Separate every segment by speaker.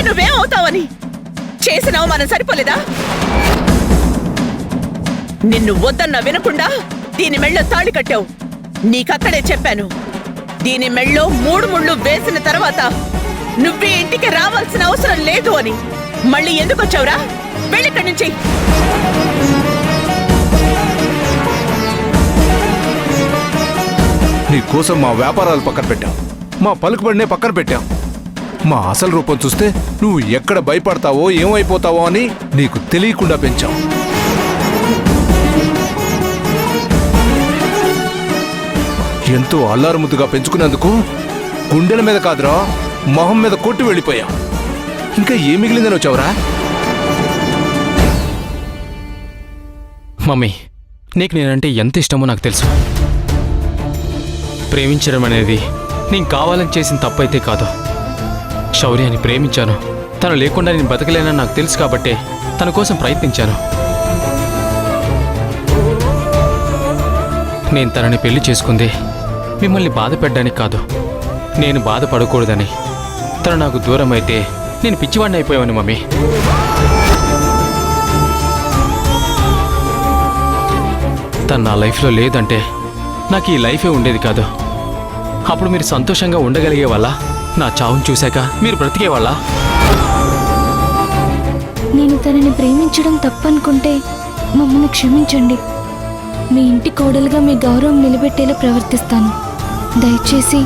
Speaker 1: ఉంటే నువ్వేమవుతావని. చేసిన అవమానం సరిపోలేదా? నిన్ను వద్దన్న వినకుండా దీని మెళ్ళో తాళి కట్టావు. నీకక్కడే చెప్పాను, దీని మెళ్ళో 3 ముళ్ళు వేసిన తర్వాత నువ్వే ఇంటికి రావాల్సిన అవసరం లేదు అని. మళ్ళీ ఎందుకు వచ్చావురా? వెళ్ళిక్కడి నుంచి.
Speaker 2: నీకోసం మా వ్యాపారాలు పక్కన పెట్టాం, మా పలుకుబడినే పక్కన పెట్టాం. మా అసలు రూపం చూస్తే నువ్వు ఎక్కడ భయపడతావో ఏమైపోతావో అని నీకు తెలియకుండా పెంచాం. ఎంతో అల్లారుముద్దుగా పెంచుకున్నందుకు గుండెల మీద కాదురా, మొహం మీద కొట్టి వెళ్ళిపోయా. ఇంకా ఏం మిగిలిందని వచ్చావురా?
Speaker 3: మమ్మీ, నీకు నేనంటే ఎంత ఇష్టమో నాకు తెలుసు. ప్రేమించడం అనేది నేను కావాలని చేసిన తప్పైతే కాదు. శౌర్యాన్ని ప్రేమించాను. తను లేకుండా నేను బతకలేనని నాకు తెలుసు కాబట్టే తన కోసం ప్రయత్నించాను. నేను తనని పెళ్లి చేసుకుంది మిమ్మల్ని బాధ పెట్టడానికి కాదు, నేను బాధపడకూడదని. తను నాకు దూరం అయితే నేను పిచ్చివాడిని అయిపోయాను మమ్మీ. తను నా లైఫ్లో లేదంటే నాకు ఈ లైఫే ఉండేది కాదు. అప్పుడు మీరు సంతోషంగా ఉండగలిగే వాళ్ళ? నా చావును చూశాక మీరు బ్రతికేవాళ్ళ?
Speaker 4: నేను తనని ప్రేమించడం తప్పనుకుంటే మమ్మల్ని క్షమించండి. మీ ఇంటి కోడలుగా మీ గౌరవం నిలబెట్టేలా ప్రవర్తిస్తాను. దయచేసి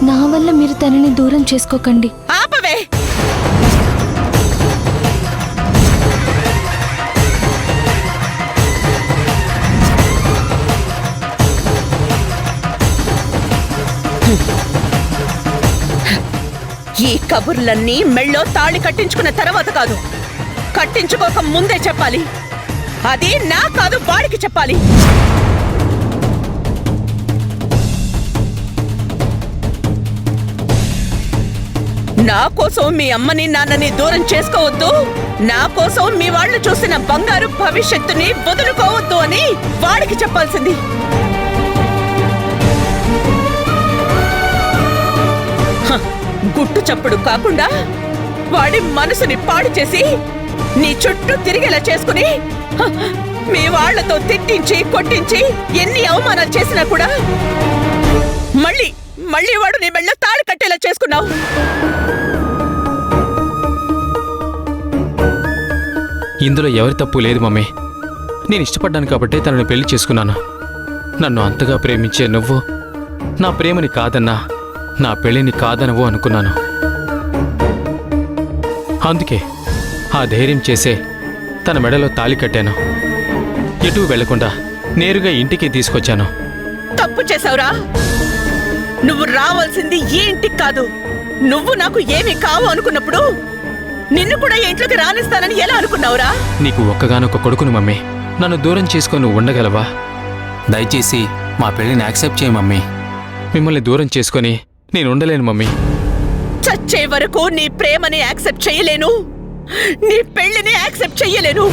Speaker 4: నా వల్ల మీరు తనని దూరం చేసుకోకండి.
Speaker 1: ఆపవే! ఈ కబుర్లన్నీ మెళ్ళో తాళి కట్టించుకున్న తర్వాత కాదు, కట్టించుకోక ముందే చెప్పాలి. అది నా కాదు, వాడికి చెప్పాలి. నా కోసం మీ అమ్మని నాన్నని దూరం చేసుకోవద్దు, నా కోసం మీ వాళ్ళు చూసిన బంగారు భవిష్యత్తుని వదులుకోవద్దు అని వాడికి చెప్పాల్సింది. గుట్టు చప్పుడు కాకుండా వాడి మనసుని పాడు చేసి నీ చుట్టూ తిరిగేలా చేసుకుని మీ వాళ్లతో తిట్టించి కొట్టించి ఎన్ని అవమానాలు చేసినా కూడా మళ్ళీ మళ్ళీ వాడు నీ మెళ్ళ తాళి కట్టేలా చేసుకున్నావు.
Speaker 3: ఇందులో ఎవరి తప్పు లేదు మమ్మీ. నేను ఇష్టపడ్డాను కాబట్టి తనని పెళ్లి చేసుకున్నాను. నన్ను అంతగా ప్రేమించే నువ్వు నా ప్రేమని కాదన్నా, నా పెళ్లిని కాదనవు అనుకున్నాను. అందుకే ఆ ధైర్యం చేసే తన మెడలో తాళి కట్టాను. ఎటూ వెళ్లకుండా నేరుగా ఇంటికి తీసుకొచ్చాను.
Speaker 1: తప్పు చేసావురా. నువ్వు రావాల్సింది ఈ ఇంటికి కాదు. నువ్వు నాకు ఏమీ కావు అనుకున్నప్పుడు నిన్ను కూడా ఇంట్లోకి రానిస్తానని ఎలా అనుకున్నావురా?
Speaker 3: నీకు ఒక్కగానొక్క కొడుకును మమ్మీ. నన్ను దూరం చేసుకొని ఉండగలవా? దయచేసి మా పెళ్లిని యాక్సెప్ట్ చేయి మమ్మీ. మిమ్మల్ని దూరం చేసుకొని నేను ఉండలేను మమ్మీ.
Speaker 1: చచ్చే వరకు నీ ప్రేమని యాక్సెప్ట్ చెయ్యలేను, నీ పెళ్లిని యాక్సెప్ట్ చెయ్యలేను.